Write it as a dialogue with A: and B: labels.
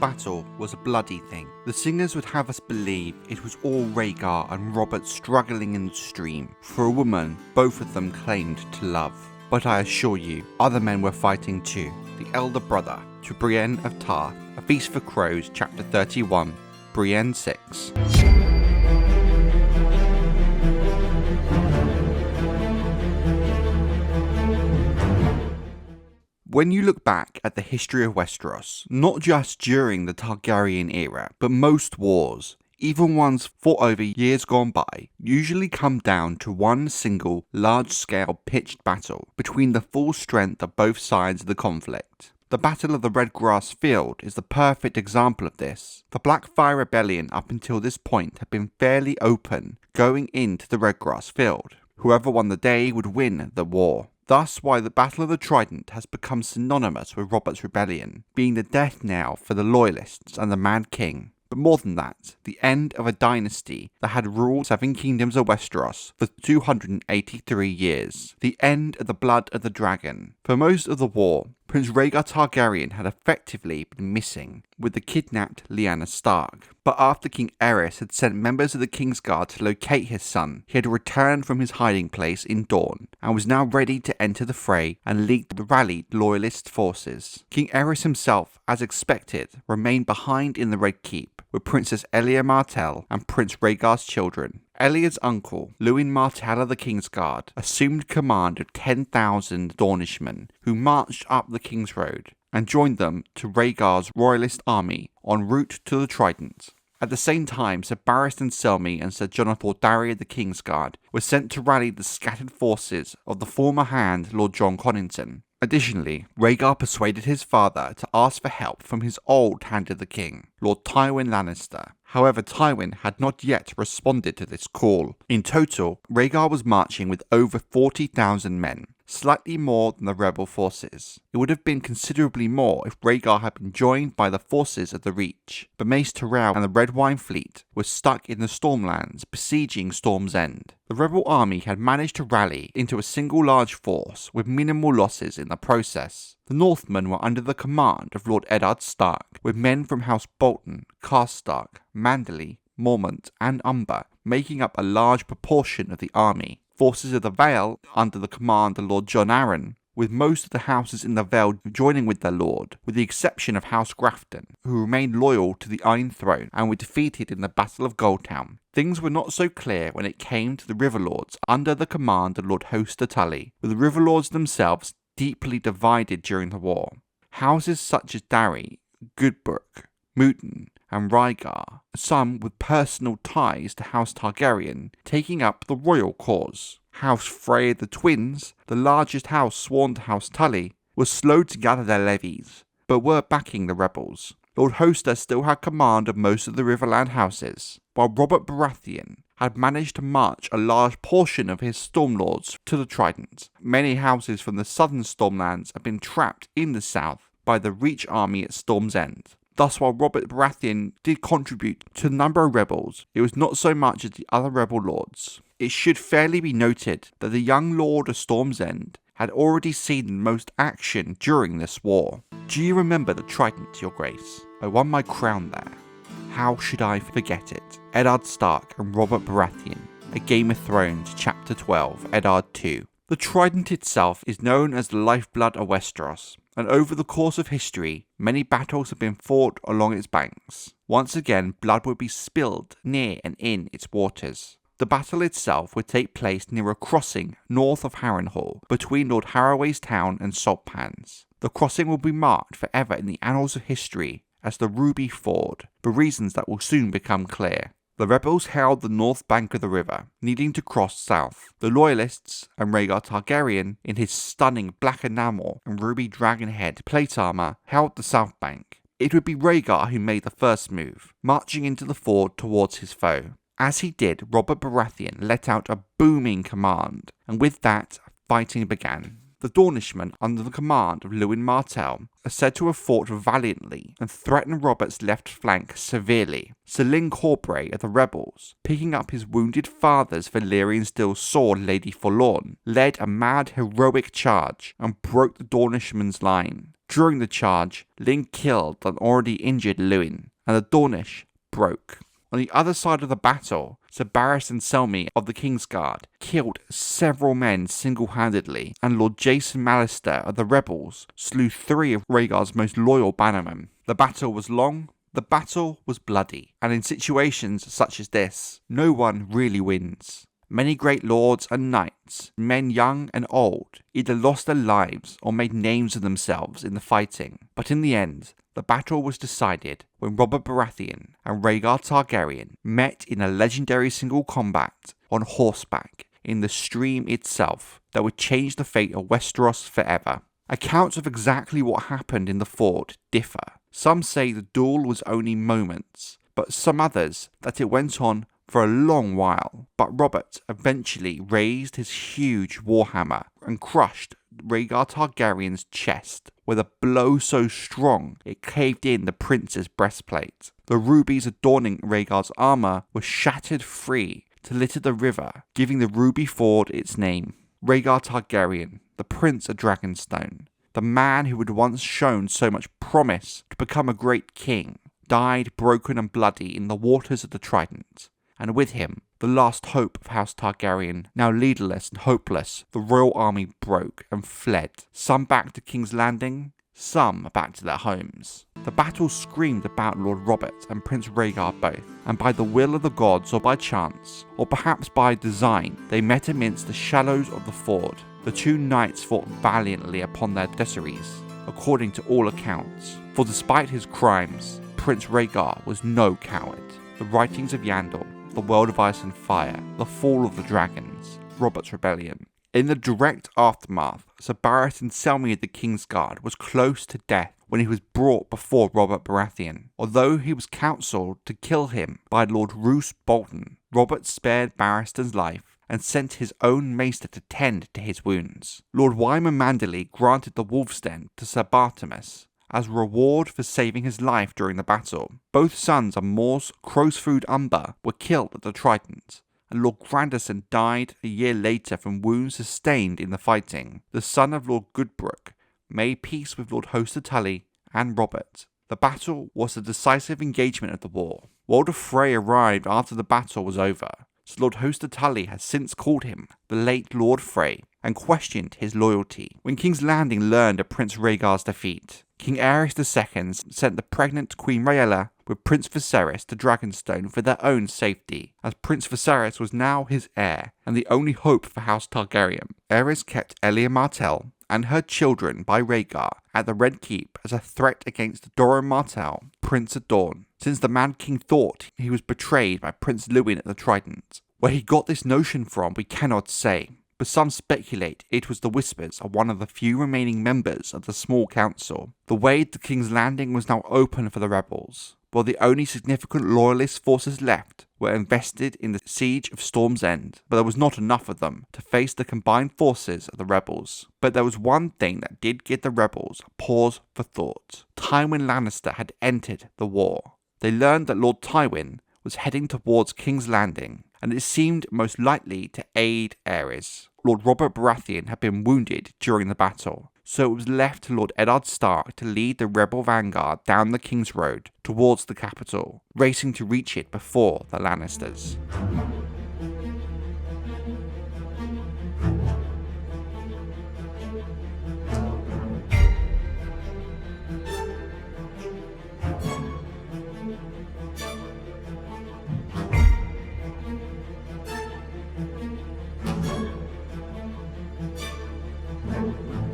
A: battle was a bloody thing. The singers would have us believe it was all Rhaegar and Robert struggling in the stream for a woman both of them claimed to love. But I assure you, other men were fighting too. The elder brother to Brienne of Tarth, A Feast for Crows, chapter 31, Brienne 6. When you look back at the history of Westeros, not just during the Targaryen era, but most wars, even ones fought over years gone by, usually come down to one single, large-scale pitched battle between the full strength of both sides of the conflict. The Battle of the Red Grass Field is the perfect example of this. The Blackfyre Rebellion up until this point had been fairly open going into the Red Grass Field. Whoever won the day would win the war. Thus why the Battle of the Trident has become synonymous with Robert's rebellion, being the death knell for the Loyalists and the Mad King. But more than that, the end of a dynasty that had ruled 7 kingdoms of Westeros for 283 years. The end of the blood of the dragon. For most of the war, Prince Rhaegar Targaryen had effectively been missing, with the kidnapped Lyanna Stark. But after King Aerys had sent members of the Kingsguard to locate his son, he had returned from his hiding place in Dorne, and was now ready to enter the fray and lead the rallied Loyalist forces. King Aerys himself, as expected, remained behind in the Red Keep, with Princess Elia Martell and Prince Rhaegar's children. Elia's uncle, Lewin Martell of the Kingsguard, assumed command of 10,000 Dornishmen who marched up the King's Road and joined them to Rhaegar's royalist army en route to the Trident. At the same time, Sir Barristan Selmy and Sir Jonathan Darry of the Kingsguard were sent to rally the scattered forces of the former Hand Lord John Connington. Additionally, Rhaegar persuaded his father to ask for help from his old Hand of the King, Lord Tywin Lannister. However, Tywin had not yet responded to this call. In total, Rhaegar was marching with over 40,000 men, slightly more than the rebel forces. It would have been considerably more if Rhaegar had been joined by the forces of the Reach, but Mace Tyrell and the Red Wine Fleet were stuck in the Stormlands besieging Storm's End. The rebel army had managed to rally into a single large force with minimal losses in the process. The Northmen were under the command of Lord Eddard Stark, with men from House Bolton, Karstark, Manderley, Mormont and Umber making up a large proportion of the army. Forces of the Vale under the command of Lord Jon Arryn, with most of the houses in the Vale joining with their lord, with the exception of House Grafton, who remained loyal to the Iron Throne and were defeated in the Battle of Goldtown. Things were not so clear when it came to the Riverlords under the command of Lord Hoster Tully, with the Riverlords themselves deeply divided during the war. Houses such as Darry, Goodbrook, Mooton and Rhaegar, some with personal ties to House Targaryen, taking up the royal cause. House Frey the twins, the largest house sworn to House Tully, were slow to gather their levies, but were backing the rebels. Lord Hoster still had command of most of the Riverland houses, while Robert Baratheon had managed to march a large portion of his Stormlords to the Trident. Many houses from the southern Stormlands had been trapped in the south by the Reach army at Storm's End. Thus, while Robert Baratheon did contribute to the number of rebels, it was not so much as the other rebel lords. It should fairly be noted that the young Lord of Storm's End had already seen the most action during this war. Do you remember the Trident, Your Grace? I won my crown there. How should I forget it? Eddard Stark and Robert Baratheon, A Game of Thrones, Chapter 12, Eddard 2. The Trident itself is known as the lifeblood of Westeros, and over the course of history, many battles have been fought along its banks. Once again, blood would be spilled near and in its waters. The battle itself would take place near a crossing north of Harrenhal, between Lord Harroway's town and Saltpans. The crossing will be marked forever in the annals of history as the Ruby Ford, for reasons that will soon become clear. The rebels held the north bank of the river, needing to cross south. The Loyalists and Rhaegar Targaryen, in his stunning black enamel and ruby dragon head plate armour, held the south bank. It would be Rhaegar who made the first move, marching into the ford towards his foe. As he did, Robert Baratheon let out a booming command, and with that, fighting began. The Dornishmen, under the command of Lewin Martell, are said to have fought valiantly and threatened Robert's left flank severely. Sir Lyn Corbray of the rebels, picking up his wounded father's Valyrian steel sword Lady Forlorn, led a mad heroic charge and broke the Dornishmen's line. During the charge, Lyn killed an already injured Lewin, and the Dornish broke. On the other side of the battle, Sir Barristan Selmy of the Kingsguard killed several men single-handedly, and Lord Jason Mallister of the rebels slew 3 of Rhaegar's most loyal bannermen. The battle was long, the battle was bloody, and in situations such as this, no one really wins. Many great lords and knights, men young and old, either lost their lives or made names of themselves in the fighting. But in the end, the battle was decided when Robert Baratheon and Rhaegar Targaryen met in a legendary single combat on horseback in the stream itself that would change the fate of Westeros forever. Accounts of exactly what happened in the ford differ. Some say the duel was only moments, but some others that it went on for a long while. But Robert eventually raised his huge warhammer and crushed Rhaegar Targaryen's chest with a blow so strong it caved in the prince's breastplate. The rubies adorning Rhaegar's armor were shattered free to litter the river, giving the ruby ford its name. Rhaegar Targaryen, the prince of Dragonstone, the man who had once shown so much promise to become a great king, died broken and bloody in the waters of the Trident. And with him, the last hope of House Targaryen. Now leaderless and hopeless, the royal army broke and fled, some back to King's Landing, some back to their homes. The battle screamed about Lord Robert and Prince Rhaegar both, and by the will of the gods or by chance, or perhaps by design, they met amidst the shallows of the ford. The 2 knights fought valiantly upon their desaries, according to all accounts, for despite his crimes, Prince Rhaegar was no coward. The writings of Yandel, The World of Ice and Fire, The Fall of the Dragons, Robert's Rebellion. In the direct aftermath, Sir Barristan Selmy of the Kingsguard was close to death when he was brought before Robert Baratheon. Although he was counselled to kill him by Lord Roose Bolton, Robert spared Barristan's life and sent his own maester to tend to his wounds. Lord Wyman Manderley granted the Wolf's Den to Sir Bartimus as reward for saving his life during the battle. Both sons of Mors Crowsfood Umber were killed at the Trident, and Lord Grandison died a year later from wounds sustained in the fighting. The son of Lord Goodbrook made peace with Lord Hoster Tully and Robert. The battle was the decisive engagement of the war. Walder Frey arrived after the battle was over, so Lord Hoster Tully has since called him the late Lord Frey and questioned his loyalty. When King's Landing learned of Prince Rhaegar's defeat, King Aerys II sent the pregnant Queen Rhaella with Prince Viserys to Dragonstone for their own safety, as Prince Viserys was now his heir and the only hope for House Targaryen. Aerys kept Elia Martell and her children by Rhaegar at the Red Keep as a threat against Doran Martell, Prince of Dorne, since the Mad King thought he was betrayed by Prince Lewin at the Trident. Where he got this notion from we cannot say, but some speculate it was the whispers of one of the few remaining members of the small council. The way to King's Landing was now open for the rebels, while the only significant loyalist forces left were invested in the siege of Storm's End, but there was not enough of them to face the combined forces of the rebels. But there was one thing that did give the rebels a pause for thought. Tywin Lannister had entered the war. They learned that Lord Tywin was heading towards King's Landing, and it seemed most likely to aid Aerys. Lord Robert Baratheon had been wounded during the battle, so it was left to Lord Eddard Stark to lead the rebel vanguard down the King's Road towards the capital, racing to reach it before the Lannisters.